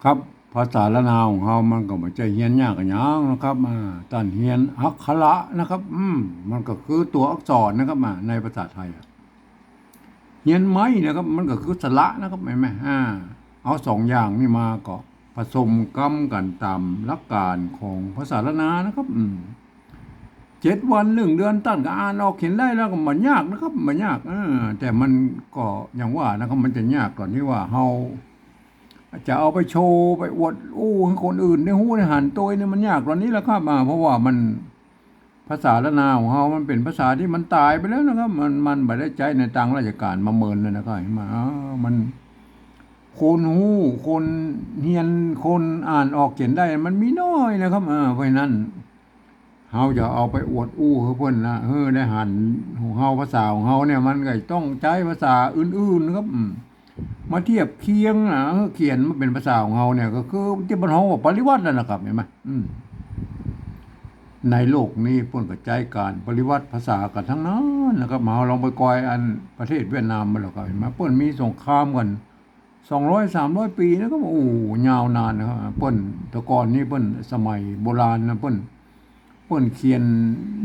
ครับภาษาละนาวของเรามันก็บ่ใช่เฮียนยากกันหยังนะครับตอนเฮียนอักขระนะครับมันก็คือตัวอักษรนะครับในภาษาไทยเฮียนไม้นะครับมันก็คือสระนะครับเห็นไหมเอาสองอย่างนี่มาก็ผสมกันตามหลักการของภาษาละนานะครับ7 วัน1 เดือนตั้นก็อ่านออกเขียนได้แล้วก็มันยากนะครับมันยากแต่มันก็อย่างว่านะครับมันจะยากก่อนที่ว่าเฮาจะเอาไปโชว์ไปอวดให้คนอื่นได้ฮู้ได้หันตัวนี่มันยากตอนนี้แหละครับเพราะว่ามันภาษาละนาของเฮามันเป็นภาษาที่มันตายไปแล้วนะครับมันบ่ได้ใช้ในทางราชการมาเมินเลยนะครับเห็นไหมามันคนฮู้คนเรียนคนอ่านออกเขียนได้มันมีน้อยนะครับเพราะฉะนั้นเฮาจะเอาไปอวดให้เพิ่นนะได้หันของเฮาภาษาของเฮาเนี่ยมันก็ต้องใช้ภาษาอื่นๆนะครับมาเทียบเคียงเขียนมาเป็นภาษาของเราเนี่ยก็คือที่บรรเทาปริวัตินั่นแหละครับเห็นไหมในโลกนี้เพิ่นก็ใจการปริวัติภาษากันทั้งนั้นนะครับมาลองไปกอยอันประเทศเวียดนามมาแล้วก็เห็นไหมเพิ่นมีสงครามกัน200-300 ปีนะครับยาวนานนะครับเพิ่นแต่ก่อนนี้เพิ่นสมัยโบราณนะเพิ่นเขียน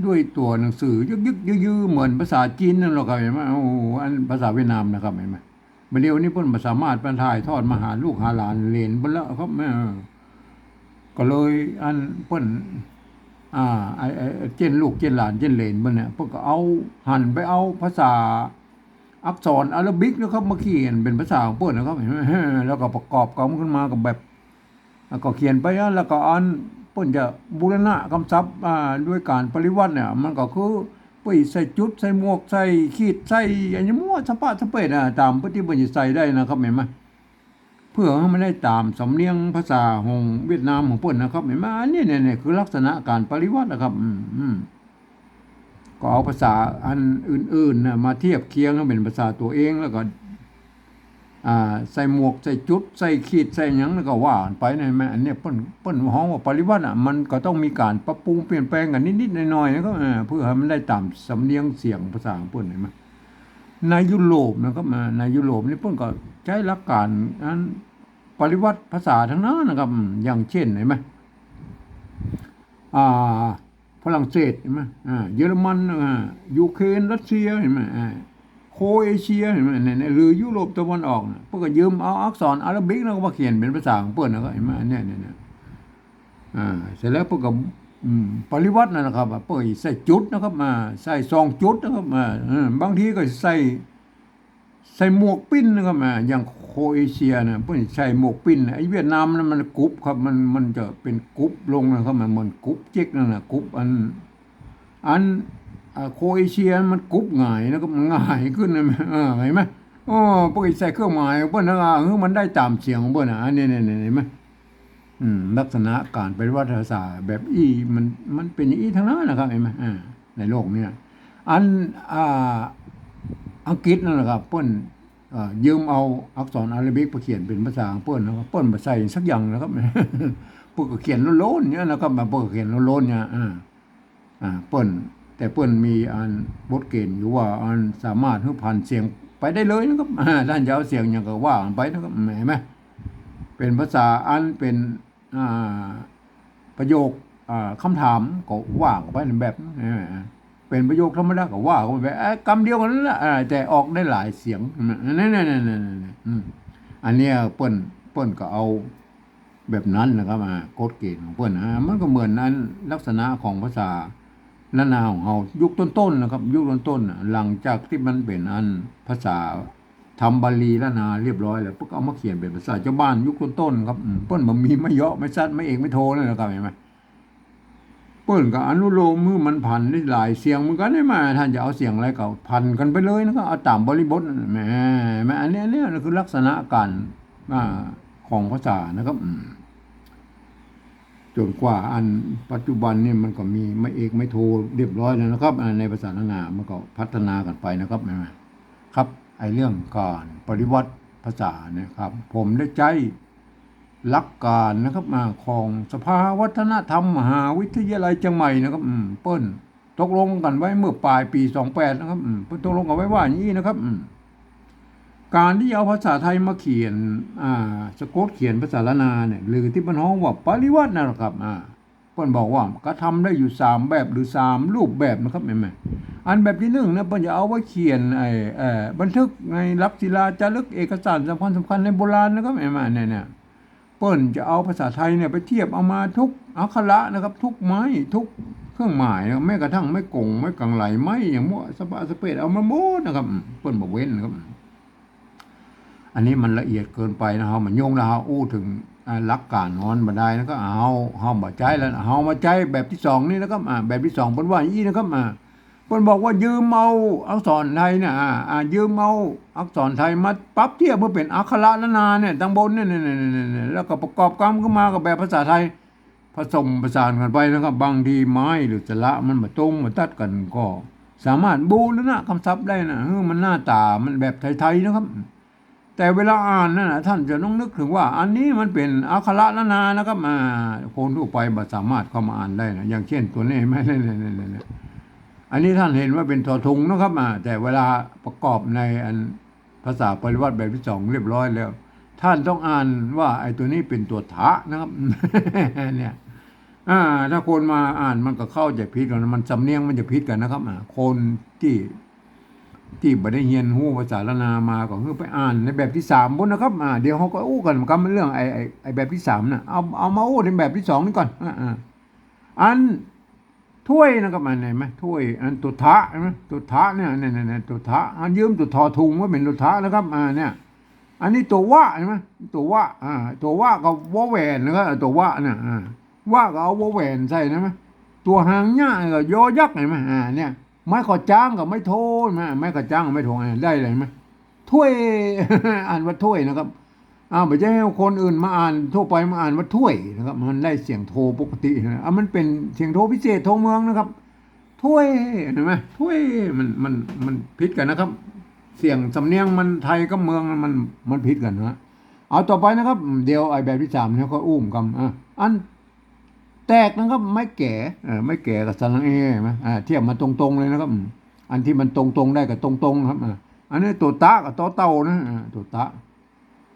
ด้วยตัวหนังสือยึกๆยือๆเหมือนภาษาจีนนั่นแหละครับเห็นไหมอันภาษาเวียดนามนะครับเห็นไหมเดี๋ยวนี้เพิ่นบ่สามารถบรรทายทอดมาหาลูกหาหลานเหลนเบิ่นแล้วครับก็เลยอันเพิ่นเจนลูกเจนหลานเจนเหลนเบิ่นเนี่ยเพิ่นก็เอาหันไปเอาภาษาอักษรอาราบิกนะครับมาเขียนเป็นภาษาของเพิ่นนะครับแล้วก็ประกอบกันขึ้นมากับแบบแล้วก็เขียนไปแล้วก็อันเพิ่นจะบูรณะคำศัพท์ด้วยการปริวัติเนี่ยมันก็คือไปใส่จุดใส่หมวกใส่ขีดใส่อันนี้มั่วสะปะสะเปดตามที่เพิ่นสิใส่ได้นะครับเห็นไหมเพื่อให้มันได้ตามสำเนียงภาษาของเวียดนามของเพิ่นนะครับเห็นไหมอันนี้เนี่ยคือลักษณะการปริวัตินะครับก็เอาภาษาอันอื่นๆนะมาเทียบเคียงให้เป็นภาษาตัวเองแล้วก็ใส่หมวกใส่จุดใส่ขีดใส่หยังแล้วก็ว่าไปนะแม่อันนี้เปิ้นฮ้องว่าปริวัติมันก็ต้องมีการปรับปรุงเปลี่ยนแปลงกันนิดๆหน่อยๆนะครับเพื่อให้มันได้ตามสำเนียงเสียงภาษาของเปิ้นเห็นมั้ยในยุโรปนะครับในยุโรปนี่เปิ้นก็ใช้หลักการอันปริวัติภาษาทั้งนั้นนะครับอย่างเช่นเห็นมั้ยอ่าฝรั่งเศสเห็นมั้ยเยอรมันยูเครนรัสเซียเห็นมั้ยโครเอเชียเห็นไหมเนี่ยหรือยุโรปตะวันออกเพื่อก็ยืมเอาอักษรอาราบิกแล้วก็มาเขียนเป็นภาษาของเปิ้นนะครับเห็นไหมเนี่ยเสร็จแล้วเพื่อก็ปริวัตินะครับเพื่อใส่จุดนะครับใส่2 จุดนะครับบางทีก็ใส่หมวกปิ้นนะครับอย่างโครเอเชียนะเพื่อใส่หมวกปิ้นไอ้เวียดนามนั้นมันกรุ๊ปครับมันจะเป็นกรุ๊ปลงนะครับมันเหมือนกรุ๊ปเจ๊กนั่นน่ะกรุ๊ปอันโครเอเชียมันกรุ๊ปง่ายนะครับมันง่ายขึ้นนะเห็นไหมปกติใส่เครื่องหมายเพิ่นนะมันได้ตามเสียงของเพิ่นอันนี้เห็นไหมลักษณะการปฏิวัติภาษาแบบมันเป็นอย่างนี้ทั้งนั้นนะครับเห็นไหมในโลกนี้อันอังกฤษนั่นแหละครับเพิ่นยืมเอาอักษรอาราบิกมาเขียนเป็นภาษาของเพิ่นนะครับเพิ่นบ่ใส่สักอย่างนะครับเพิ่นก็เขียนโล้นๆเนี่ยนะครับเพิ่นก็เขียนโล้นๆเนี่ยเปิ้นแต่เปิ้นมีอันบทเกณฑ์อยู่ว่าอันสามารถให้ผ่านเสียงไปได้เลยนะครับท่านจะเอาเสียงหยังก็ว่าไปนะครับเห็นไหมเป็นภาษาอันเป็นประโยคคำถามก็ว่าไปแบบเป็นประโยคธรรมดาก็ว่าไปแบบคำเดียวกันนั่นแหละแต่ออกได้หลายเสียงนั่นอันเนี้ยเปิ้นก็เอาแบบนั้นนะครับกฎเกณฑ์ของเปิ้นมันก็เหมือนนั้นลักษณะของภาษาละนาของเฮายุคต้นๆนะครับยุคต้นๆหลังจากที่มันเป็นอันภาษาทำบาลีละนาเรียบร้อยแล้วพวกเอามาเขียนเป็นภาษาชาวบ้านยุคต้นๆครับเปิ้นบ่มีไม่เยาะไม่ซัดไม่เอกไม่โทนั่นนะครับเห็นมั้ยเปิ้นก็อนุโลมมือมันพันได้หลายเสียงเหมือนกันได้มาท่านจะเอาเสียงอะไรก็พันกันไปเลยนะครับเอาตามบริบทแหมอันนี้คือลักษณะการของภาษานะครับจนกว่าอันปัจจุบันนี่มันก็มีไม่เอกไม่โทเรียบร้อยแล้วนะครับในภาษานามันก็พัฒนากันไปนะครับครับไอ้เรื่องการปฏิวัติภาษานะครับผมได้ใจหลักการนะครับของสภาวัฒนธรรมมหาวิทยาลัยเชียงใหม่นะครับเปิ้นตกลงกันไว้เมื่อปลายปี28นะครับเปิ้นตกลงกันไว้ว่าอย่างนี้นะครับ การที่เอาภาษาไทยมาเขียนสะกดเขียนภาษาละนาเนี่ยหรือที่มันฮ้องว่าปริวัตินะครับเพิ่นบอกว่าก็ทำได้อยู่3แบบหรือ3รูปแบบนะครับแม่อันแบบที่1นะเพิ่นจะเอาไว้เขียนบันทึกในลักษณ์ศิลาจารึกเอกสารสำคัญในโบราณนะครับแม่เนี่ยเปิ้นจะเอาภาษาไทยเนี่ยไปเทียบเอามาทุกอักขระนะครับทุกไม้ทุกเครื่องหมายนะแม้กระทั่งไม่กงไม่กังไหลไม้อย่างมั่วสปาสเปดเอามาหมดนะครับเปิ้นบอกเว้นนะครับอันนี้มันละเอียดเกินไปนะครับมันโยงแล้วอู้ถึงหลักการนอนบ่ได้นะก็เอาบ่ใจแล้วเอามาใจแบบที่2นี่นะครับแบบที่2เพิ่นว่าอย่างนี้นะครับเพิ่นบอกว่ายืมเอาอักษรไทยเนี่ยยืมเอาอักษรไทยมาปรับเทียบเพื่อเป็นอักขระละนาเนี่ยตั้งบนเนี่ยแล้วก็ประกอบกรรมขึ้นมากับแบบภาษาไทยผสมประสานกันไปนะครับบางทีไม้หรือสระมันมาตรงมาตัดกันก็สามารถบูรณะคำศัพท์ได้นะมันหน้าตามันแบบไทยๆนะครับแต่เวลาอ่านนั่นนะท่านจะต้องนึกถึงว่าอันนี้มันเป็นอักขระละนานะครับคนทั่วไปบ่สามารถเข้ามาอ่านได้นะอย่างเช่นตัวนี้ไม่เนี่ยอันนี้ท่านเห็นว่าเป็นทอทุงนะครับแต่เวลาประกอบในภาษาปริวัติแบบที่2เรียบร้อยแล้วท่านต้องอ่านว่าไอ้ตัวนี้เป็นตัวทะนะครับ เนี่ยถ้าคนมาอ่านมันก็เข้าใจผิดกันมันสำเนียงมันจะผิดกันนะครับคนที่บ่ได้เรียนรู้ภาษาละนามาก็คือไปอ่านในแบบที่3พุ่นนะครับเดี๋ยวเขาก็อู้กันกับเรื่องไอ้แบบที่3น่ะเอามาอู้ในแบบที่2นี่ก่อนอันถ้วยนะครับเห็นไหมถ้วยอันตุทะใช่ไหมตุทะเนี่ยตุทะอันยืมตุทอทุงว่าเป็นตุทะนะครับเนี่ยอันนี้ตัววะใช่ไหมตัววะตัววะกับวะแหวนนะครับตัววะเนี่ยวะก็เอาวะแหวนใส่นะไหมตัวหางหญ้าก็ยอยักษ์เห็นไหมเนี่ยไม้ขอจ้างกับไม้โทนไม้ขอจ้างกับไม้โทได้เลยไหมถ้วย อ่านว่าถ้วยนะครับไม่ใช่ให้คนอื่นมาอ่านทั่วไปมาอ่านว่าถ้วยนะครับมันได้เสียงโทปกตินะมันเป็นเสียงโทพิเศษโทเมืองนะครับถ้วยเห็นไหมถ้วยมันผิดกันนะครับเสียงสำเนียงมันไทยกับเมืองมันผิดกันนะเอาต่อไปนะครับเดี๋ยวไอ้แบบที่3เนี่ยก็อุ้มกันอันแตกนะครับไม่แก่ไม่แก่กับสระเอไหมเทียบมาตรงๆเลยนะครับอันที่มันตรงๆได้กับตรงๆครับอันนี้ตัวตะกับตัวเต่านะตัวตะ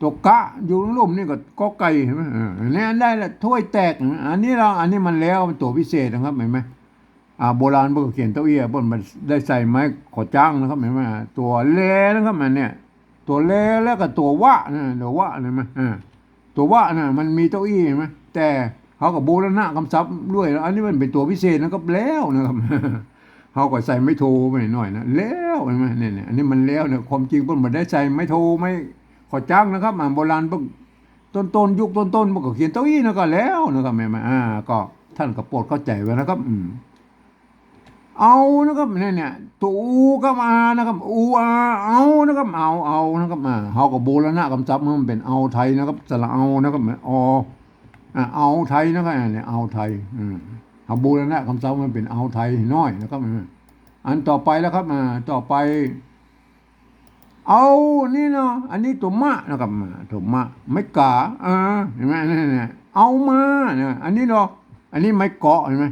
ตัวกะอยู่ลุ่มนี่ก็ไก่เห็นไหมเนี่ยได้ละถ้วยแตกอันนี้มันแล้วมันตัวพิเศษนะครับเห็นไหมโบราณเพิ่งเขียนเต้าเอี้ยบนมันได้ใส่ไม้ขอจ้างนะครับเห็นไหมตัวเลนะครับมันเนี่ยตัวเลแล้วก็ตัววะนะตัววะเห็นไหมตัววะนะมันมีเต้าอี้เห็นไหมแต่เขากับบูรณะคำศัพท์ด้วยอันนี้มันเป็นตัวพิเศษนะครับแล้วนะครับเขาก็ใส่ไม่โทไปหน่อยนะแล้วเห็นไหมเนี่ยอันนี้มันแล้วเนี่ยความจริงเพิ่นมันได้ใส่ไม่โทไม่ขอจ้างนะครับโบราณเพิ่งต้นยุคต้นมันก็เขียนเต้าอี้นะก็แล้วนะครับแม่ก็ท่านก็โปรดเข้าใจไว้นะครับเอานะครับเนี่ยตัวอูก็มานะครับเอานะครับเอานะครับเขาก็บูรณะคำศัพท์มันเป็นเอาไทยนะครับสระเอานะครับเอาไทยนะครับเนี่ยเอาไทยเขาบูรณะคำศัพท์มันเป็นเอาไทยน้อยนะครับอันต่อไปแล้วครับต่อไปเอานี่เนาะอันนี้ตัวมะนะครับตัวมะไม่กาเห็นไหมเนี่ยเอามาเนี่ยอันนี้เนาะอันนี้ไม่เกาะเห็นไหม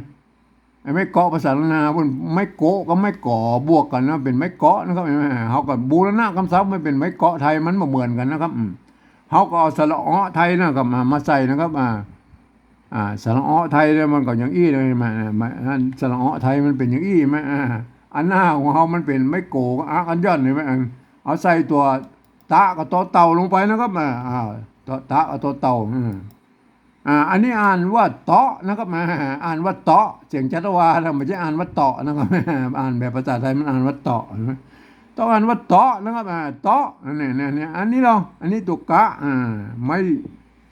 ไม่เกาะภาษาละนาบนไม่โกะก็ไม่ก่อบวกกันนะเป็นไม่เกาะนะครับเห็นไหมเขาก็บูรณะคำศัพท์ไม่เป็นไม่เกาะไทยมันเหมือนกันนะครับเขาก็เอาสระอ้อไทยนะครับมาใส่นะครับสระอ้อไทยเนี่ยมันก็อย่างอี้เลยมาสระอ้อไทยมันเป็นอย่างอี้ไหมอันหน้าของเขามันเป็นไม่โกก็อันย่อนเลยไหมเอาใส่ตัวตะกับตัวเต่าลงไปนะครับตัวตะกับตัวเต่าอันนี้อ่านว่าเตาะนะครับอ่านว่าเตาะเสียงจัตวาเราไม่ใช่อ่านว่าเตาะนะครับอ่านแบบภาษาไทยมันอ่านว่าเตาะต้องอ่านว่าเตาะนะครับเตาะเนี่ยอันนี้เราอันนี้ตุกะไม่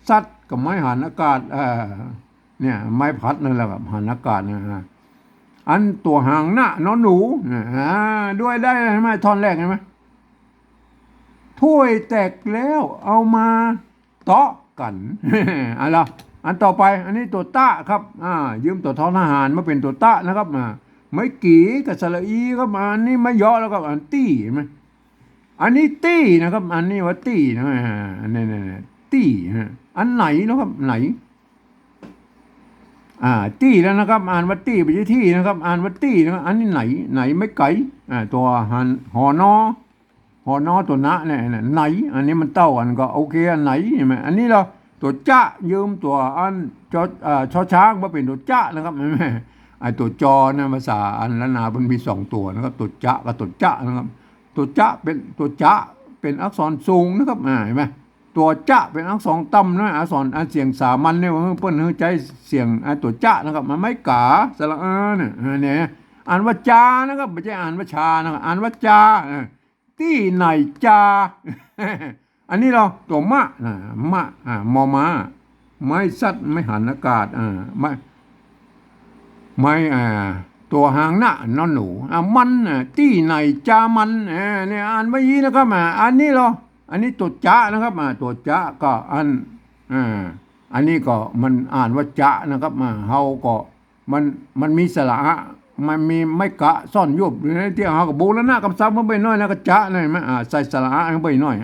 ซัดกับไม้หันอากาศเนี่ยไม้พัดนั่นแหละครับหันอากาศนะอันตัวหางหน้านอนหนูด้วยได้ไหมท่อนแรกเห็นไหมถ้วยแตกแล้วเอามาเตาะกันอะไรอันต่อไปอันนี้ตัวตะครับยืมตัวท้องทหารมาเป็นตัวตะนะครับไม่กี่กับสระอีครับอันนี้ไม่ย่อแล้วครับอันตี้เห็นไหมอันนี้ตี้นะครับอันนี้ว่าตี้นะเนี่ยตี้อันไหนนะครับไหนตี้แล้วนะครับอ่านว่าตี้ไปที่นะครับอ่านว่าตี้นะครับอันนี้ไหนไม่ไก่ตัวหันหอนอ หอนอตัวนะเนี่ยไหนอันนี้มันเต้ากันก็โอเคอันไหนใช่ไหมอันนี้เราตัวจ้ายืมตัวอันชอช้างมาเป็นตัวจ้านะครับไม่ไอตัวจอนะภาษาอันละนามันมีสองตัวนะครับตัวจ้ากับตัวจ้านะครับตัวจ้าเป็นตัวจ้าเป็นอักษรสูงนะครับเห็นไหมตัวจ้าเป็นอักษรต่ำนะอักษรเสียงสามัญเนี่ยเปิ้นใจเสียงตัวจ้านะครับมันไม่กาสระเนี่ยอ่านว่าจานะครับไม่ใช่อ่านว่าชานะครับอ่านว่าจาที่ไหนจาอันนี้เราตัวมะมะมอมาไม่สัตว์ไม่หันอากาศไม่ตัวหางหน้านอนหนูมันที่ไหนจามันเนี่ยอ่านไม่ยีนะครับอันนี้เราอันนี้ตัวจ้านะครับตัวจ้าก็อันนี้ก็มันอ่านว่าจ้านะครับเฮาก็มันมีสระมันมีไม่กะซ่อนยุบอยู่ในที่เฮากับโบแล้วหน้ากับซ้ำมันไปน้อยนะก็จ้าหน่อยมั้ยใส่สระมันไปน้อย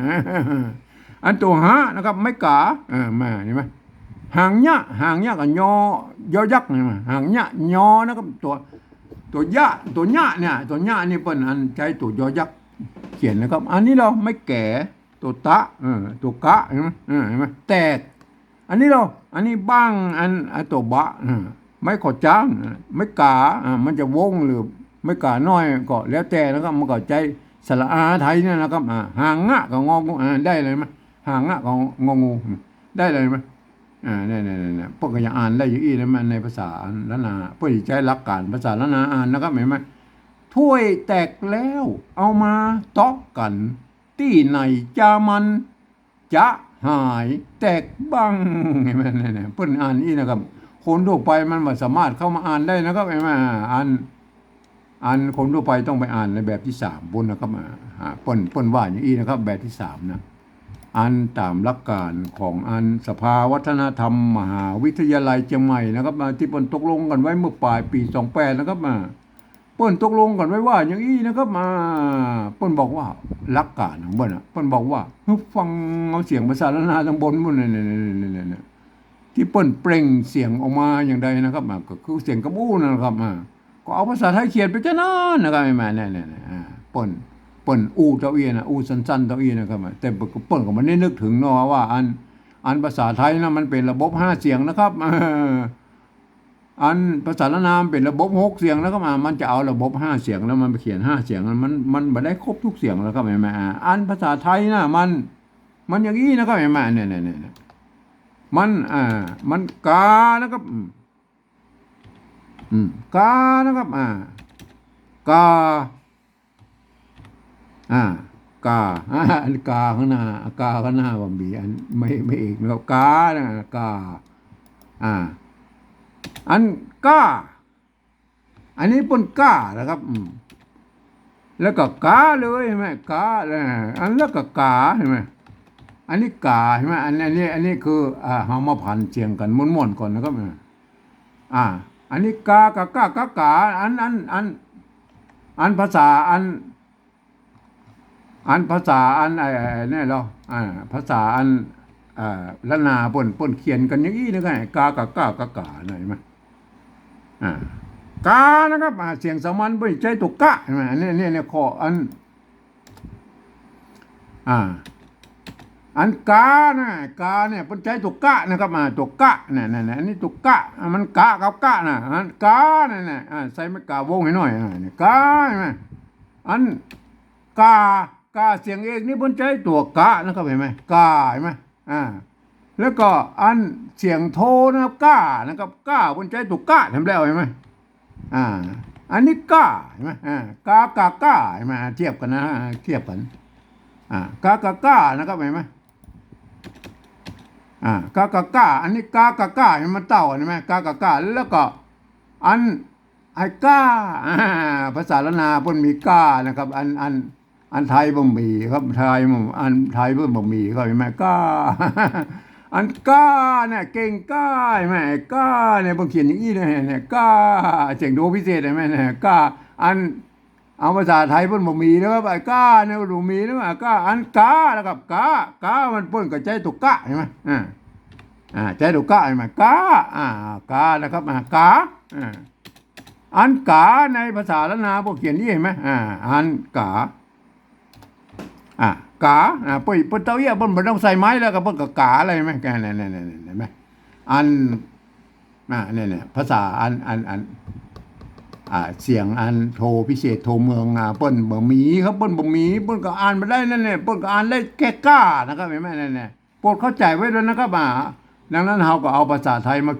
อันตัวหานะครับไม่กะมาเห็นมั้ยหางยะกับยอยักษ์นี่มั้ยหางยะยอนะครับตัวยะเนี่ยตัวญะนี่เปิ้นอันใช้ตัวยอยักษ์เขียนนะครับอันนี้เราไม่แก่ตัวตะตัวกะเห็นมั้ยแตกอันนี้อันนี้บ้างอันตัวบะไม่ขอจ้างไม่กามันจะวงหรือไม่กาน้อยก็แล้วแต่นะครับมันก็ใจสระอาไทยเนี่ยนะครับหางงะกับงองูได้เลยมั้ยหางงะกับงองูได้เลยมั้ยเนี่ยพวกก็ยังอ่านได้อยู่อีกนะมันในภาษาล้านนาเพื่อใช้หลักการภาษาล้านนาอ่านนะครับเห็นมั้ยถ้วยแตกแล้วเอามาตอกกันที่ไหนจะมันจะหายแตกบ้างเห็นมั้ยเนี่ยเพิ่นอ่านอีกนะครับคนทั่วไปมันไม่สามารถเข้ามาอ่านได้นะครับอ่านคนทั่วไปต้องไปอ่านในแบบที่3บนนะครับเปิ้นว่าอย่างนี้นะครับแบบที่3นะอ่านตามหลักการของสภาวัฒนธรรมมหาวิทยาลัยเชียงใหม่นะครับที่เปิ้นตกลงกันไว้เมื่อปลายปี28นะครับเปิ้นตกลงกันไว้ว่าอย่างนี้นะครับเปิ้นบอกว่าหลักการของเปิ้นเปิ้นบอกว่าฟังเอาเสียงภาษาล้านนาทางบนมุ่นเนี่ยที่เปิ้นเปล่งเสียงออกมาอย่างใดนะครับก็คือเสียงกระบู้นะครับก็เอาภาษาไทยเขียนไปจ้ะนั้นนะครับเนี่ยเปิ้นอู้เจ้าอี้นะอู้สั้นๆเจ้าอี้นะครับแต่เปิ้นก็มันได้นึกถึงเนาะว่าอันภาษาไทยนะมันเป็นระบบ5เสียงนะครับอันภาษาละนามเป็นระบบ6เสียงแล้วก็มันจะเอาระบบ5เสียงแล้วมันไปเขียน5เสียงมันบ่ได้ครบทุกเสียงแล้วครับแม่อันภาษาไทยนะมันอย่างนี้นะครับแม่เนี่ยมันกานะครับกานะครับกากาอันกาข้างหน้าบ่มีอันไม่เอกนะครับกานะกาอันกาอันนี้เป็นกานะครับแล้วก็กาเลยใช่ไหมกาอันแล้วก็กาใช่ไหมอันนี้กาใช่ไหมอันนี้คือเฮามาพันเสียงกันม่วนๆก่อนนะครับอันนี้กากับกาอันภาษาภาษาเนี่ยเหรอภาษาละนาเปิ้นเขียนกันอย่างนี้นะครับกากับกาหน่อยมั้ยกานะครับเสียงสามัญบ่ใช้ตัวกะใช่มั้ยเนี่ยข้ออันกาเนี่ยเปิ้นใช้ตัวกะนะครับตัวกะเนี่ยอันนี้ตัวกะมันกะกับกะนะอันกาเนี่ยใส่ไม่กาวงให้หน่อยนี่กาใช่มั้ยอันกาเสียงเอกนี่เพิ่นใช้ตัวกะนะครับเห็นมั้ยกาเห็นมั้ยแล้วก็อันเสียงโทนะครับกานะครับกาเพิ่นใช้ตัวกะทำแล้วเห็นมั้ยอันนี้กาเห็นมั้ยกาเห็นมั้ยเทียบกันนะเทียบกันกานะครับเห็นมั้ยกาอันนี้กาเห็นมันเต่าเห็นมั้ยกาแล้วก็อันไอ้กาภาษาละนาเพิ่นมีกานะครับอันไทยบ่มีครับไทยเพิ่นบ่มีครับเห็นมั้ยกาอันกาเนี่ยเก่งกาใช่มั้ยกาเนี่ยเพิ่นเขียนอย่างนี้เนี่ยกาเสียงโดพิเศษใช่มั้ยเนี่ยกาอันเอาภาษาไทยเพิ่นบ่มีนะครับไอ้กาเนี่ยบ่มีนะกาอันกานะครับกามันเพิ่นก็ใช้ตัวกะใช่มั้ยใช้ตัวกะใช่มั้ยกานะครับกาอันกาในภาษาละนาพวกเขียนนี่เห็นมั้ยอันกา อ่ะกาเปิ้นเต้าเอี้ยเปิ้นบ่ต้องใส่ไม้แล้วก็เปิ้นก็กาอะไรไหมแกนั่นเห็นไหมอันเนี่ยภาษาอันเสียงอันโทพิเศษโทเมืองเปิ้นบ่มีครับเปิ้นบ่มีเปิ้นก็อ่านบ่ได้นั่นแหละเปิ้นก็อ่านได้แค่กล้านะครับเห็นไหมนั่นแหละโปรดเข้าใจไว้ด้วยนะครับดังนั้นเฮาก็เอาภาษาไทยมา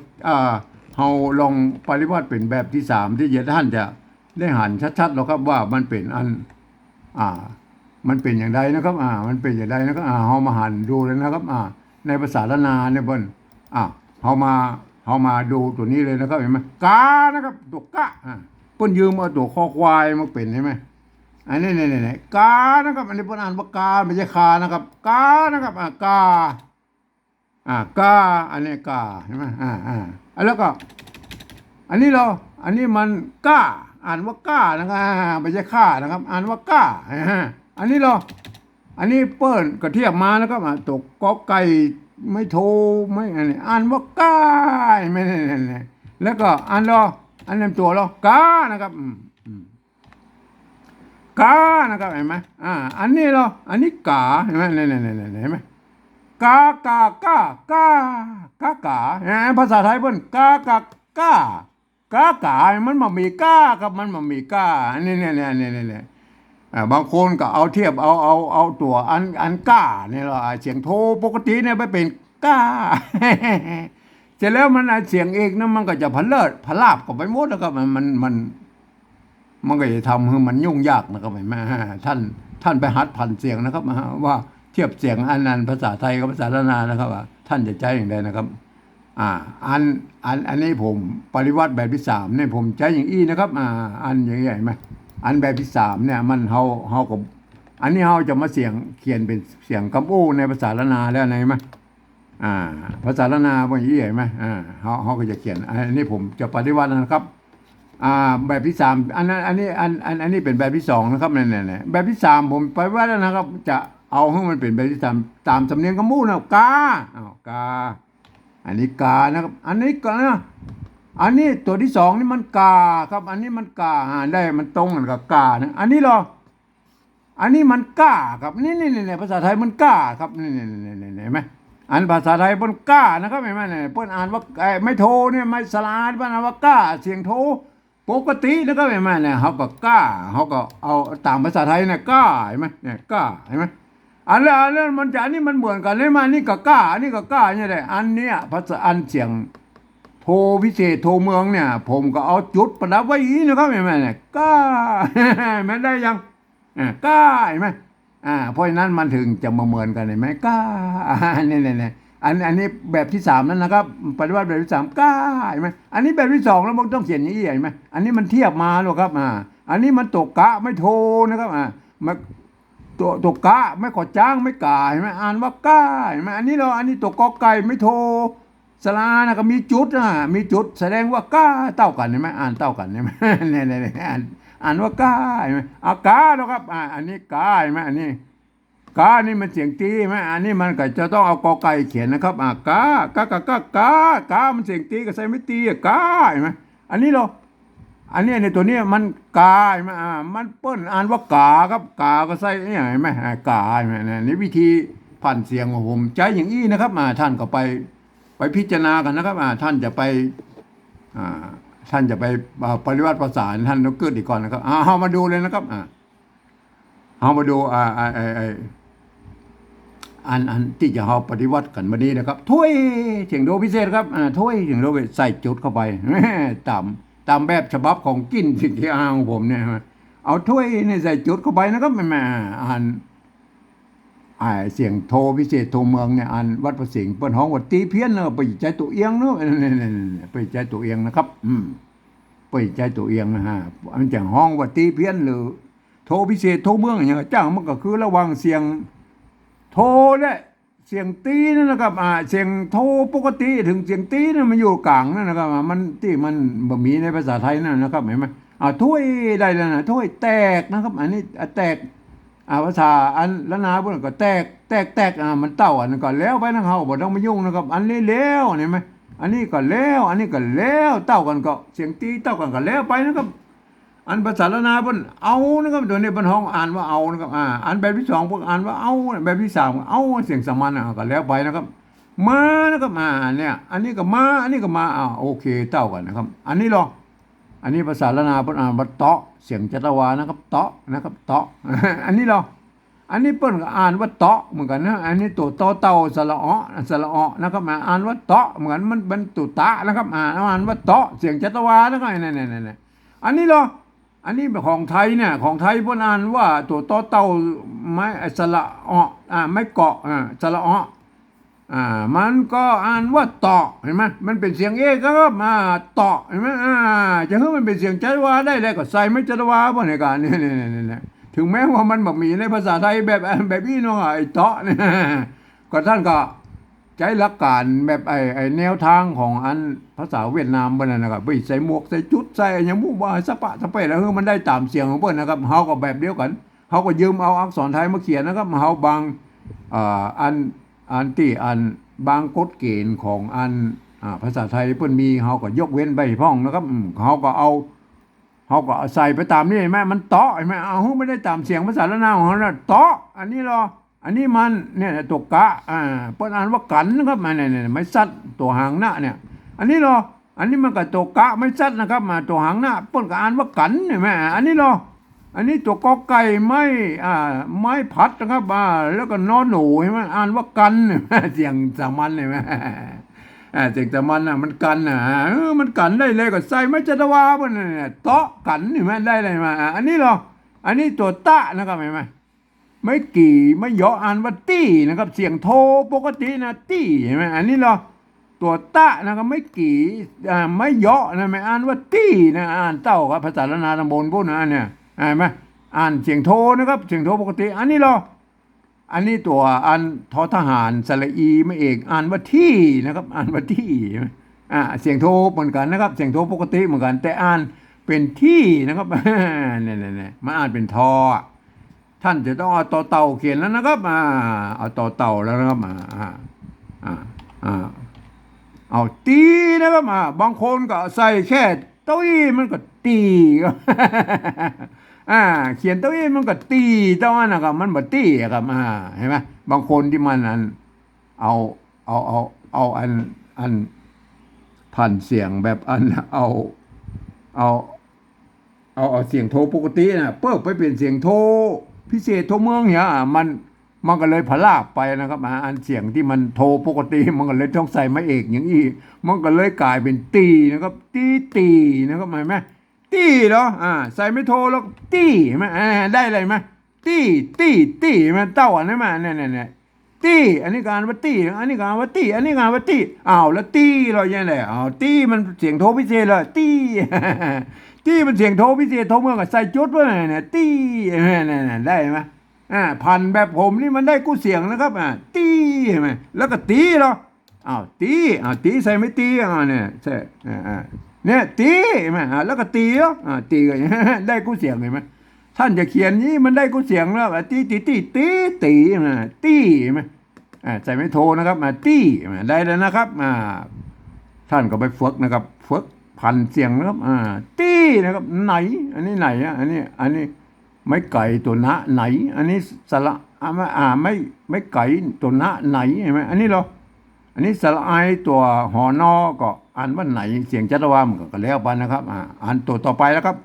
เฮาลองปฏิวัติเป็นแบบที่3ที่ท่านจะได้หันชัดๆแล้วครับว่ามันเป็นอันมันเป็นอย่างไรนะครับมันเป็นอย่างไรนะครับเฮามาหันดูเลยนะครับในภาษาละนาเนี่ยเปิ้นเฮามาดูตัวนี้เลยนะครับเห็นไหมกานะครับตัวกะเปิ้นยืมเอาตัวคอควายมาเป็นใช่ไหมอันนี้เนี่ยกานะครับอันนี้เปิ้นอ่านว่ากาไม่ใช่คานะครับกานะครับกากาอันนี้กาใช่ไหมแล้วก็อันนี้อันนี้มันกาอ่านว่ากานะครับไม่ใช่ข้านะครับอ่านว่ากาอันนี้อันนี้เปิ้นกระเทียบมานะครับตัวกอไก่ไม่โทไม่อันนี้อ่านว่ากาไม่เนี่ยแล้วก็อันนั้นตัวกานะครับกานะครับเห็นไหมอันนี้อันนี้กาเห็นไหมเนี่ยเห็นไหมกากาภาษาไทยเพิ่นกากามันบ่มีกาครับมันบ่มีกาเนี่ยบางคนก็เอาเทียบเอาตัวอันก้าเนี่ยเสียงโทปกติเนี่ยไปเป็นก้าเสร็จแล้วมันเสียงเอกนั้นมันก็จะพะเลิศพะลาบกับไปหมดแล้วก็มันก็จะทำให้มันยุ่งยากนะครับแม่ท่านไปหัดพันเสียงนะครับว่าเทียบเสียงอันภาษาไทยกับภาษาละนานะครับว่าท่านจะใช้อย่างไรนะครับอันนี้ผมปริวัติแบบที่3เนี่ยผมใช้อย่างอี้นะครับอันอย่างไรไหมอันแบบที่3เนี่ยมันเฮากับอันนี้เฮาจะมาเขียนเป็นเสียงคำอู้ในภาษาละนาแล้วไหนไหมภาษาละนาเป็นอย่างนี้เห็นไหมเฮาก็จะเขียนอันนี้ผมจะปฏิวัตินะครับแบบที่3อันนี้เป็นแบบที่2นะครับเนี่ยแบบที่3ผมปฏิวัติแล้วนะครับจะเอาให้มันเป็นแบบที่3ตามสำเนียงคำอู้นะกากาอันนี้กานะครับอันนี้กาอันนี้ตัวที่2นี่มันกาครับอันนี้มันกาได้มันตรงกันกับกานะอันนี้อันนี้มันกาครับนี่ภาษาไทยมันกาครับนี่เห็นไหมอันภาษาไทยมันกานะครับเห็นไหมเนี่ยเพิ่นอ่านว่าไม่โทเนี่ยไม่สลาดเพิ่นอ่านว่ากาเสียงโทปกตินะครับเห็นไหมเนี่ยเขาก็กาเขาก็เอาตามภาษาไทยเนี่ยกาเห็นไหมเนี่ยกาเห็นไหมอันนั้นมันจะอันนี้มันเหมือนกันเลยมานี่ก็กาอันนี้ก็กาเนี่ยแหละอันเนี้ยภาษาอันเสียงโทพิเศษโทเมืองเนี่ยผมก็เอาจุดประดับไว้อีนะครับเห็นไหมเนี่ยก้ามันได้ยังก้าเห็นไหมเพราะฉะนั้นมันถึงจะมาเหมือนกันเห็นไหมก้าเนี่ยอันนี้แบบที่3นั้นนะครับปฏิวัติแบบที่3ก้าเห็นไหมอันนี้แบบที่2แล้วมันต้องเขียนอย่างนี้เห็นไหมอันนี้มันเทียบมาหรอกครับอันนี้มันตกกะไม่โทนะครับมันตัวกะไม่ขอจ้างไม่กาเห็นไหมอ่านว่าก้าเห็นไหมอันนี้ตัวกอไก่ไม่โทสลานะก็มีจุดมีจุดแสดงว่าก้าเท่ากันใช่ไหมอ่านเท่ากันใช่ไหมเนี่ยอ่านว่าก้าใช่ไหมกาแล้วครับอันนี้กาใช่ไหมอันนี้กานี่มันเสียงตีไหมอันนี้มันก็จะต้องเอากอไก่เขียนนะครับกามันเสียงตีก็ใส่ไม่ตีกาใช่ไหมอันนี้อันนี้ในตัวนี้มันกาใช่ไหมมันเปิ้นอ่านว่ากาครับกาก็ใส่เนี่ยเห็นไหมกาใช่ไหมนี่วิธีผ่านเสียงของผมใช้อย่างนี้นะครับท่านก็ไปพิจารณากันนะครับท่านจะไปปริวัติภาษาท่านต้องเกิดอีกก่อนนะครับเอามาดูเลยนะครับเอามาดูอันที่จะเอาปฏิวัติกันมาดีนะครับถ้วยเสียงโดพิเศษครับถ้วยเสียงโดใส่จุดเข้าไปตามแบบฉบับของกินสิ่งที่ของผมเนี่ยเอาถ้วยนี่ใส่จุดเข้าไปนะครับเสียงโทพิเศษโทเมืองเนี่ยอันวัดประสิงห์เปิ้นฮ้องว่าตีเพี้ยนเนอะไปใจตัวเอียงเนอะไปใจตัวเอียงนะครับไปใจตัวเอียงนะฮะอันจังฮ้องว่าตีเพี้ยนหรือโทพิเศษโทเมืองอย่างจ้างมันก็คือระวังเสียงโทและเสียงตีนั่นนะครับเสียงโทปกติถึงเสียงตีนั่นมันอยู่กลางนั่นนะครับมันที่มันบ่มีในภาษาไทยนั่นนะครับเห็นไหมถ้วยได้แล้วนะถ้วยแตกนะครับอันนี้แตกภาษาอันละนาพวกนั้นก็แตกมันเต้าอันนั้นก็แล้วไปนะเฮาบ่ต้องมายุ่งนะครับอันนี้แล้วเห็นไหมอันนี้ก็แล้วอันนี้ก็แล้วเต้ากันก็เสียงตีเต้ากันก็แล้วไปนะครับ อันภาษาละนาเพิ่นเอานะครับตัวนี้เพิ่นห้องอ่านว่าเอานะครับอันแบบที่สองเพิ่นอ่านว่าเอาแบบที่สามเอาเสียงสามัญก็แล้วไปนะครับมานะครับเนี่ยอันนี้ก็มาอันนี้ก็มาโอเคเต้ากันนะครับอันนี้หรออันนี้ภาษาละนาเพิ่นอ่านว่าเตาะเสียงจัตวานะครับเตาะนะครับเตาะอันนี้หรออันนี้เปิ้นก็อ่านว่าเตาะเหมือนกันนะอันนี้ตัวต่อเต่าสระอ้อนะครับอ่านว่าเตาะเหมือนมันตัวตะนะครับอ่านว่าเตาะเสียงจัตวานะครับนี่อันนี้หรออันนี้ของไทยเนี่ยของไทยเพิ่นอ่านว่าตัวต่อเต่าไม้สระอ้อไม่เกาะสระอ้อมันก็อ่านว่าเตาะเห็นไหมมันเป็นเสียงเอกก็มาเตาะเห็นไหมจะให้มันเป็นเสียงจัตวาได้เลยก็ใส่ไม่จัตวาบ่ในการนี่ถึงแม้ว่ามันบอกมีในภาษาไทยแบบนี้เนาะไอ้เตาะเนี่ยก็ท่านก็ใช้หลักการแบบไอ้แนวทางของอันภาษาเวียดนามบ้านนะครับไปใส่หมวกใส่จุดใส่อย่างมู่ว่าสะปะสะเปะแล้วมันได้ตามเสียงของเพิ่นนะครับเฮาก็แบบเดียวกันเฮาก็ยืมเอาอักษรไทยมาเขียนนะครับเฮาบางอันที่อันบางกฎเกณฑ์ของอันภาษาไทยเพิ่นมีเฮาก็ยกเว้นไปพ้องนะครับเฮาก็ใส่ไปตามนี่เห็นไหมมันเตาะเห็นไหมไม่ได้ตามเสียงภาษาละนาของเราเตาะอันนี้หรออันนี้มันเนี่ยตัวกะเปิ้นอ่านว่ากันนะครับเนี่ยไม่ซัดตัวหางหน้าเนี่ยอันนี้หรออันนี้มันก็ตัวกะไม่ซัดนะครับมาตัวหางหน้าเปิ้นก็อ่านว่ากันเห็นไหมอันนี้หรออันนี้ตัวกอไก่ไม้พัดนะครับแล้วก็นอนหนูเห็นไหมอ่านว่ากันเสียงสามัญเห็นไหมเสียงแต่มันกันมันกันได้เลยก็ใส่ไม่จัตวาบนเนี่ยเตาะกันเห็นไหมได้เลยมาอันนี้หรออันนี้ตัวตะนะครับเห็นไหมไม่กี่ไม่ย่ออ่านว่าตี้นะครับเสียงโทปกตินะตี้เห็นไหมอันนี้หรอตัวตะนะครับไม่กี่ไม่ย่อนะไม่อ่านว่าตี้นะอ่านเต้าครับภาษาละนาตำบลพวกนั้นเนี่ยเห็นไหมอ่านเสียงโทนะครับเสียงโทปกติอันนี้หรออันนี้ตัวอันทอทหารสระอีไม่เอกอ่านว่าที่นะครับอ่านว่าที่เสียงโทเหมือนกันนะครับเสียงโทปกติเหมือนกันแต่อ่านเป็นที่นะครับเนี่ยมาอ่านเป็นทอท่านจะต้องเอาต่อเต่าเขียนแล้วนะครับเอาต่อเต่าแล้วนะครับเอาตีนะครับบางคนก็ใส่แค่เต้าอี้มันก็ตีเขียนเต้าอี้มันก็ตีเต้าอันนะครับมันบ่ตีครับเห็นไหมบางคนที่มันเอาอันผ่านเสียงแบบเอาเสียงโทปกตินะเปิดไปเป็นเสียงโทพิเศษโทเมืองเนี่ยมันก็เลยพลาดไปนะครับอันเสียงที่มันโทปกติมันก็เลยต้องใส่ไม้เอกอย่างนี้มันก็เลยกลายเป็นตีนะครับตีนะครับเห็นไหมตีเหรอใส่ไม่โทแล้วตีไหมได้เลยไหมตีมันเต้าอันนี้มาเนี่ยตีอันนี้การว่าตีอันนี้การว่าตีอันนี้การว่าตีแล้วตีเราอย่างไรตีมันเสียงโทพิเศษเลยตีมันเสียงโทพิเศษโทเมื่อกับใส่จุดไว้เนี่ยตีเนี่ยได้ไหมพันแบบผมนี่มันได้กู้เสียงนะครับตีใช่ไหมแล้วก็ตีเหรอตีใส่ไม่ตีเนี่ยใช่เนี่ยตีใช่ไหมแล้วก็ตีเหรอตีก็ได้กู้เสียงเห็นไหมท่านจะเขียนนี้มันได้กู้เสียงแล้วตีใช่ไหมใส่ไม่โทนะครับตีได้แล้วนะครับท่านก็ไปฝึกนะครับฝึกพันเสียงนะครับตีนะครับไหนอันนี้ไหนอันนี้ไม่ไก่ตัวนะไหนอันนี้สระไม่ไก่ตัวนะไหนเห็นไหมอันนี้เหรออันนี้สระไอตัวหอนอก็อ่านว่าไหนเสียงจัตวามันก็แล้วไปนะครับอ่านตัวต่อไปแล้วครับ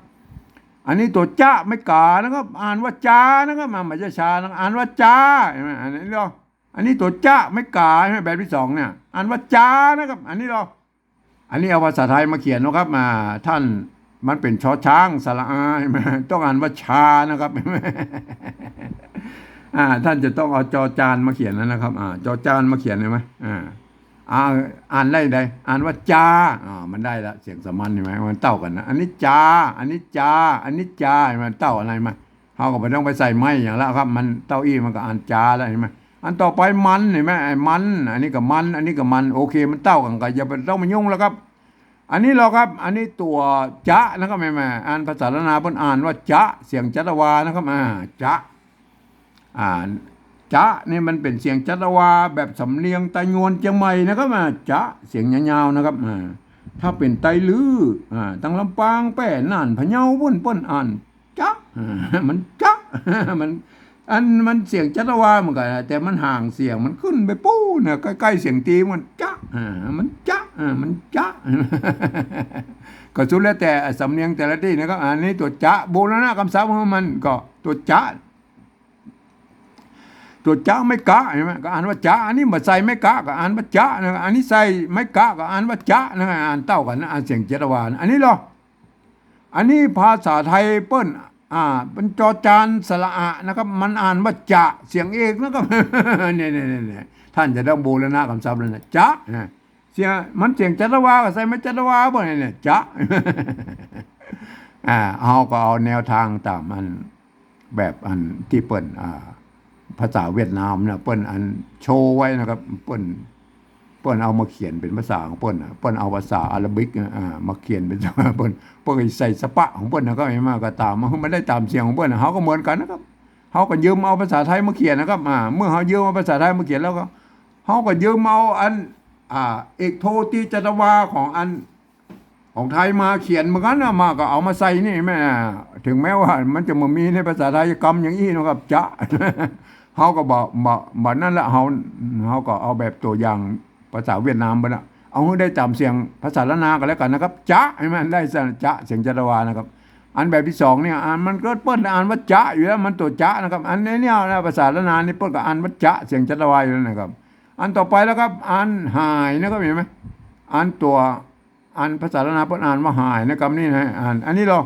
อันนี้ตัวจ้าไม่กานะครับอ่านว่าจ้านะครับไม่ใช่ชานะอ่านว่าจ้าเห็นไหมอันนี้เหรออันนี้ตัวจ้าไม่กาใช่ไหมแบบที่สองเนี่ยอ่านว่าจ้านะครับอันนี้เหรออันนี้เอาภาษาไทยมาเขียนนะครับท่านมันเป็นชอช้างสระอาใช่ไหมต้องอ่านว่าชานะครับท่านจะต้องเอาจอจานมาเขียนแล้วนะครับจอจานมาเขียนใช่ไหมอ่านได้อ่านว่าจามันได้ละเสียงสามัญใช่ไหมมันเต้ากันนะอันนี้จาอันนี้จาอันนี้จามันเต้าอะไรมาเขาก็ไม่ต้องไปใส่ไม้อย่างละครับมันเต้าอี้มันก็อ่านจาแล้วเห็นไหมอันต่อไปมันเห็นไหมไอ้มันอันนี้ก็มันอันนี้ก็มันโอเคมันเต้ากันก็อย่าไปต้องมายุ่งแล้วครับอันนี้เราครับอันนี้ตัวจะนะครับแม่อ่านภาษาละนาเพิ่นอ่านว่าจะเสียงจัตวานะครับจะจะนี่มันเป็นเสียงจัตวาแบบสำเนียงตะยวนเชียงใหม่นะครับจะเสียงยาวๆนะครับ ถ้าเป็นไตลือตั้งลำปางแป้น่านพะเยาเปิ้นอ่านจ๊ะมันจ๊ะมันมันเสียงจัตวาเหมือนกันแต่มันห่างเสียงมันขึ้นไปปู้เนี่ยใกล้ๆเสียงตีมันจ๊ะมันจ๊ะมันจ๊ะก็สุดแล้วแต่สำเนียงแต่ละที่นะครับอันนี้ตัวจ๊ะโบราณคำศัพท์ของมันก็ตัวจ๊ะไม่กะใช่ไหมก็อ่านว่าจ๊ะอันนี้มาใส่ไม่กะก็อ่านว่าจ๊ะนะอันนี้ใส่ไม่กะก็อ่านว่าจ๊ะนะอ่านเต้ากันนะอ่านเสียงจัตวาอันนี้เหรออันนี้ภาษาไทยเปิ้นเป็นจอจานสระอะนะครับมันอ่านว่าจะเสียงเอกนะครับเนี่ยท่านจะต้องบูรณะคำศัพท์เลยนะจะเสียงมันเสียงจัตวาก็ใส่ไม่จัตวาบ่เนี่ยจะเอาก็เอาแนวทางตามมันแบบอันที่เปิ้นภาษาเวียดนามนะเปิ้นอันโชว์ไว้นะครับเปิ้นเอามาเขียนเป็นภาษาของเปิ้นเอาภาษาอาหรับิกมาเขียนเป็นเปิ้นใส่สปะของเปิ้นนะก็ไม่มากก็ตามมันได้ตามเสียงของเปิ้นเฮาก็เหมือนกันนะครับเฮาก็ยืมเอาภาษาไทยมาเขียนนะครับเมื่อเฮายืมเอาภาษาไทยมาเขียนแล้วก็เฮาก็ยืมเอาอันเอกโทติจัตวาของอันของไทยมาเขียนเหมือนกันนะมาก็เอามาใส่นี่แม่ถึงแม้ว่ามันจะมามีในภาษาไทยกรรมอย่างนี้นะครับจะเฮาก็บอกนั่นแหละเฮาก็เอาแบบตัวอย่างภาษาเวียดนามไปนะเอาให้ได้จำเสียงภาษาละนากันแล้วกันนะครับจะให้มันได้จะเสียงจัตวานะครับอันแบบที่สองเนี่ยมันก็เปิ้นอ่านว่าจะอยู่แล้วมันตัวจะนะครับอันนี้เนี่ยนะภาษาละนานี่เปิ้นก็อ่านว่าจะเสียงจัตวาอยู่แล้วนะครับอันต่อไปแล้วครับอ่านหายนะครับเห็นไหมอ่านตัวอ่านภาษาละนาเปิ้นอ่านว่าหายนะครับนี่นะอ่านอันนี้เรา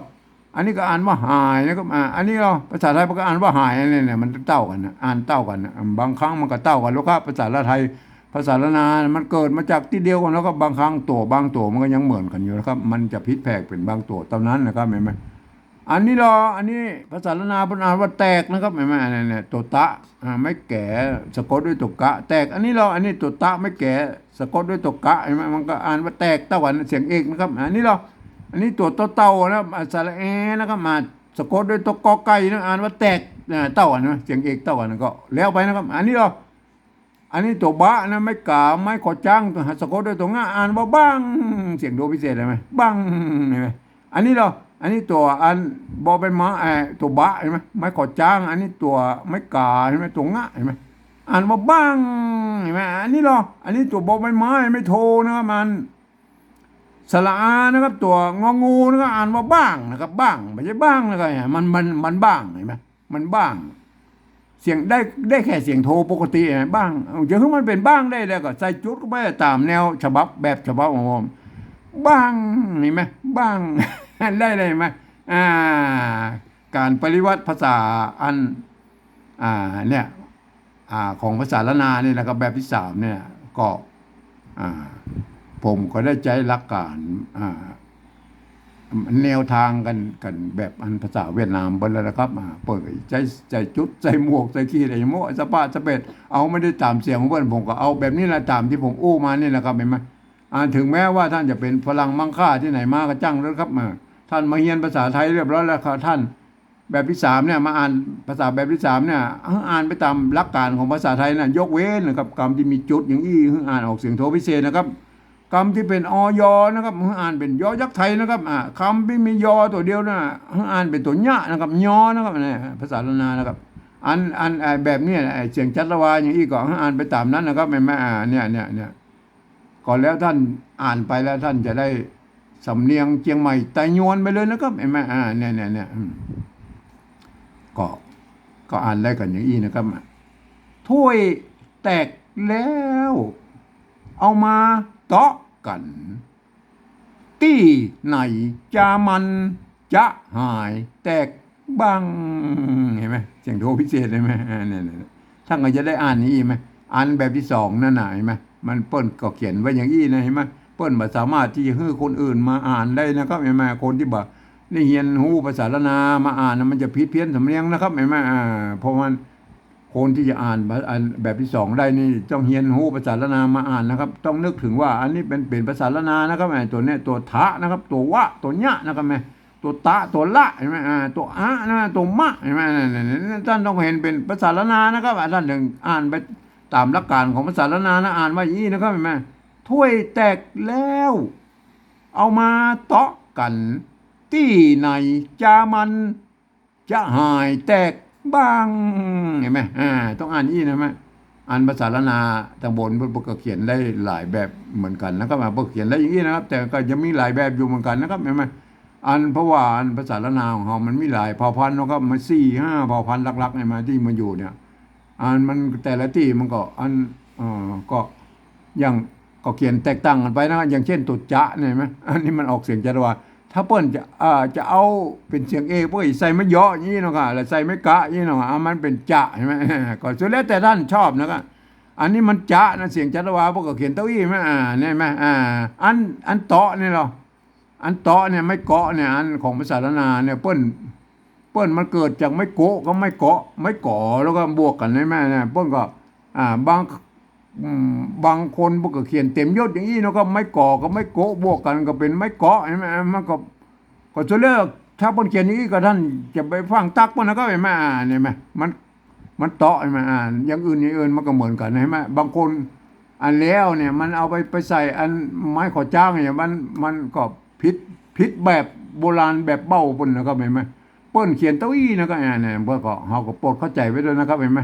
อันนี้ก็อ่านว่าหายนะครับอันนี้เราภาษาไทยมันก็อ่านว่าหายอันนี้เนี่ยมันเต้ากันนะอ่านเต้ากันนะบางครั้งมันก็เต้ากันแล้วครับภาษาละไทยภาษาละนามันเกิดมาจากที่เดียวกันแล้วก็บางครั้งบางตัวมันก็ยังเหมือนกันอยู่นะครับมันจะพลิกแพลกเป็นบางตัวตอนนั้นนะครับเห็นไหมอันนี้อันนี้ภาษาละนาเป็นอ่านว่าแตกนะครับเห็นไหมเนี่ยตัวตะไม่แก่สะกดด้วยตัวกะแตกอันนี้อันนี้ตัวตะไม่แก่สะกดด้วยตัวกะเห็นไหมมันก็อ่านว่าแตกตะวันเสียงเอกนะครับอันนี้อันนี้ตัวเต่านะสระเอนะครับมาสะกดด้วยตัวกอไก่นะอ่านว่าแตกเต่านะเสียงเอกเต่านะก็แล้วไปนะครับอันนี้อันนี้ตัวบะนะไม่กาไม่ขอจ้างสะกดด้วยตัวง่าอ่านว่าบ้างเสียงโดพิเศษเลยไหมบ้างเห็นไหมอันนี้อันนี้ตัวอันบอเป็นม้าตัวบะเห็นไหมไม่ขอจ้างอันนี้ตัวไม่กาเห็นไหมตัวง่าเห็นไหมอ่านว่าบ้างเห็นไหมอันนี้อันนี้ตัวบอเป็นไม้ไม่โทนะครับมันสระอานะครับตัวงองูนะครับอ่านว่าบ้างนะครับบ้างไม่ใช่บ้างนะครับมันบ้างเห็นไหมมันบ้างเสียงได้แค่เสียงโทปกติบ้างจะให้มันเป็นบ้างได้แล้วก็ใส่จุดก็ไปตามแนวฉบับแบบฉบับของผมบ้างเห็นไหมบ้างได้เลยไหมการปริวัติภาษาอันเนี่ยของภาษาละนาเนี่ยนะครับแบบที่สามเนี่ยก็ผมก็ได้ใช้หลักการแนวทางกันแบบอันภาษาเวียดนามบนแล้วนะครับเปิดใจจุดใจหมวกใจขี้อะไรโม่สปาสเปดเอาไม่ได้ตามเสียงของเพื่อนผมก็เอาแบบนี้แหละตามที่ผมอู้มานี่แหละครับเห็นไหมถึงแม้ว่าท่านจะเป็นฝรั่งมั่งค่าที่ไหนมาก็จ้างแล้วครับท่านมาเรียนภาษาไทยเรียบร้อยแล้วครับท่านแบบที่สามเนี่ยมาอ่านภาษาแบบที่สามเนี่ยอ่านไปตามหลักการของภาษาไทยนะยกเว้นนะครับคำที่มีจุดอย่างอี้อ่านออกเสียงโทพิเศษนะครับคำที่เป็นอยนะครับอ่านเป็นยอยักษ์ไทยนะครับคำที่มียอตัวเดียวนะอ่านเป็นตัวญะนะครับยอนะครับเนี่ยภาษาละนานะครับอันแบบนี้เสียงจัตวาอย่างอี้ก็อ่านไปตามนั้นนะครับไม่เนี่ยก่อนแล้วท่านอ่านไปแล้วท่านจะได้สำเนียงเชียงใหม่ไตยวนไปเลยนะครับเห็นไหมเนี่ยก็อ่านได้กันอย่างอี้นะครับถ้วยแตกแล้วเอามาเตาะกันตี้ไหนจะมันจะหายแตกบ้างเห็นไหมเสียงโทพิเศษเห็นไหมเนี่ยท่านก็จะได้อ่านนี้ไหมอ่านแบบที่สองนั่นเห็นไหมมันเปิ้นก็เขียนไว้อย่างอี้นะเห็นไหมเปิ้นบ่สามารถที่จะให้คนอื่นมาอ่านได้นะครับเห็นไหมคนที่บ่ได้เรียนรู้ภาษาละนามาอ่านมันจะผิดเพี้ยนสำเนียงนะครับเห็นไหมเพราะมันคนที่จะอ่านแบบที่สองได้นี่ต้องเรียนรู้ภาษาละนามาอ่านนะครับต้องนึกถึงว่าอันนี้เป็นภาษาละนานะครับตัวนี้ตัวทะนะครับตัววะตัวญะนะครับตัวตะตัวละเห็นไหมตัวอะนะตัวมะเห็นไหมท่านต้องเห็นเป็นภาษาละนานะครับท่านถึงอ่านไปตามหลักการของภาษาละนานะอ่านว่าอย่างนี้นะครับเห็นไหมถ้วยแตกแล้ว เอามาเตาะกันที่ไหนจามันจะหายแตกบ้างเห็นไหมต้องอ่านอีนะไหมอ่านภาษาละนาตำบลเพิ่นก็เขียนได้หลายแบบเหมือนกันนะครับเพิ่นเขียนได้อย่างนี้นะครับ แต่ก็จะมีหลายแบบอยู่เหมือนกันนะครับเห็นไหมอันเพราะว่าอันภาษาละนาของเรามันมีหลายเผ่าพันธุ์นะครับมัน4-5เผ่าพันธุ์หลักๆเนี่ยมาที่มันอยู่เนี่ยอันมันแต่ละที่มันก็อันก็อย่างก็เขียนแตกต่างกันไปนะอย่างเช่นตุจะเนี่ยเห็นไหมอันนี้มันออกเสียงจัตวาถ้าเปิ้นจะเอาเป็นเสียงเอกเปิ้นใส่ไม่เยาะอย่างนี้เนาะค่ะแล้วใส่ไม่กะอย่างนี้เนาะมันเป็นจะใช่ไหมก็สุดแล้วแต่ท่านชอบนะครับอันนี้มันจะนะเสียงจัตวาพวกก็เขียนเต้าอี้ไหมเนี่ยไหมอันเตาะนี่เหรออันเตาะเนี่ยไม่เกาะเนี่ยอันของภาษาละนาเนี่ยเปิ้นมันเกิดจากไม่โกะก็ไม่เกาะไม่ก่อแล้วก็บวกกันใช่ไหมเนี่ยเปิ้นก็บางคนพวกก็เขียนเต็มยศอย่างนี้เนาะก็ไม่ก่อก็ไม่โกะบวกกันก็เป็นไม่เกาะใช่ไหมมันก็จะเลิกถ้าเปิ้นเขียนนี้ก็ท่านจะไปฟังตักมันก็เห็นไหมเนี่ยไหมมันเตาะใช่ไหมอย่างอื่นมันก็เหมือนกันใช่ไหมบางคนอันแล้วเนี่ยมันเอาไปใส่อันไม้ขอจ้างเนี่ยมันก็ผิดแบบโบราณแบบเบ้าเปิ้นนะครับเห็นไหมเปิ้นเขียนเต้าอี้นะครับเนี่ยเปิ้นก็เฮาก็โปรดเข้าใจไว้ด้วยนะครับเห็นไหม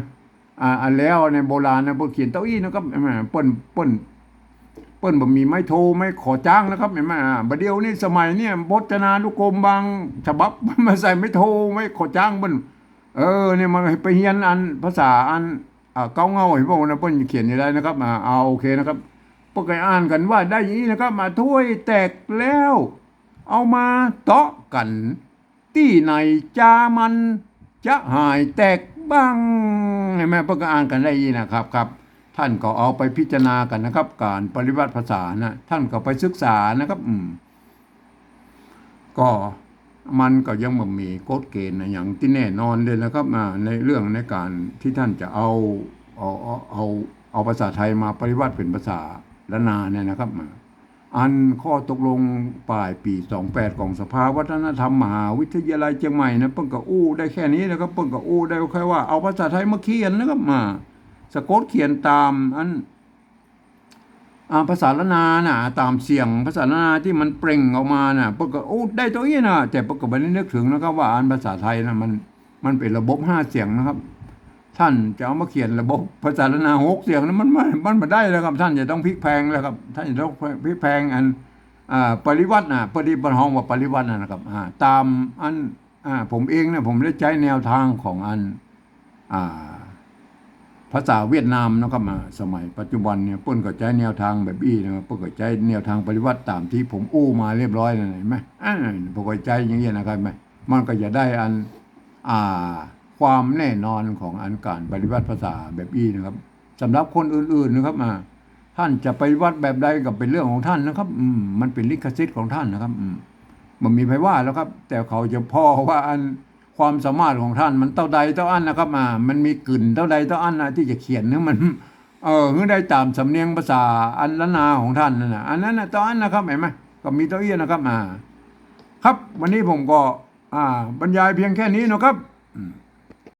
อันแล้วในโบราณนะเปิ้นเขียนเต้าอี้นะครับเห็นไหมเปิ้นบ่มีไม้โทไม่ขอจ้างนะครับเห็นไหมบัดเดี๋ยวนี้สมัยเนี่ยพจนานุกรมบางฉบับมาใส่ไม้โทไม่ขอจ้างเปิ้นเนี่ยมันไปเรียนอันภาษาอันเก้าเงาเห็นบ่นะเปิ้นเขียนอยู่ได้นะครับเอาโอเคนะครับพวกก็อ่านกันว่าได้อย่างนี้นะครับมาถ้วยแตกแล้วเอามาเตาะกันที่ไหนจามันจะหายแตกบ้างเห็นไหมพวกก็อ่านกันได้อย่างนี้นะครับท่านก็เอาไปพิจารณากันนะครับการปริวัติภาษานะท่านก็ไปศึกษานะครับก็มันก็ยังไม่มีกฎเกณฑ์นะอย่างที่แน่นอนเลยนะครับในเรื่องในการที่ท่านจะเอาภาษาไทยมาปริวัติเป็นภาษาละนาเนี่ยนะครับอันข้อตกลงปลายปี28ของสภาวัฒนธรรมมหาวิทยาลัยเชียงใหม่นะเพิ่งก็อู้ได้แค่นี้นะครับเพิ่งก็อู้ได้แค่ว่าเอาภาษาไทยมาเขียนนะครับสะกดเขียนตามภาษาละนาน่ะตามเสียงภาษาละนาที่มันเปล่งออกมาน่ะเพิ่งก็อู้ได้ตัวนี้นะแต่เพิ่งก็ไม่ได้นึกถึงนะครับว่าอันภาษาไทยนะมันเป็นระบบ5 เสียงนะครับท่านจะเอามาเขียนระบบภาษาละนา6 เสียงนั้นมันไม่ได้แล้วครับท่านจะต้องพลิกแพลงแล้วครับท่านจะต้องพลิกแพลงอันปริวัติปฏิบัติห้องว่าปริวัตินะครับตามอันผมเองเนี่ยผมได้ใช้แนวทางของอันภาษาเวียดนามนะครับสมัยปัจจุบันเนี่ยเปิ้นก็ใช้แนวทางแบบอี้นะครับเปิ้นก็ใช้แนวทางปฏิวัติตามที่ผมอู้มาเรียบร้อยแล้วเห็นไหมเปิ้นก็ใช้อย่างเงี้ยนะครับมันก็จะได้อันความแน่นอนของอันการปฏิวัติภาษาแบบอี้นะครับสำหรับคนอื่นๆนะครับท่านจะไปวัดแบบใดก็เป็นเรื่องของท่านนะครับมันเป็นลิขสิทธิ์ของท่านนะครับมันมีไผว่าแล้วครับแต่เขาจะพอว่าอันความสามารถของท่านมันเท่าใดเท่าอันนะครับมันมีกลิ่นเท่าใดเท่าอันนะที่จะเขียนเนี่ยมันได้ตามสำเนียงภาษาอันละนาของท่านนั่นนะอันนั้นนะเท่าอันนะครับเห็นไหมก็มีเท่าอี้นะครับครับวันนี้ผมก็บรรยายเพียงแค่นี้นะครับ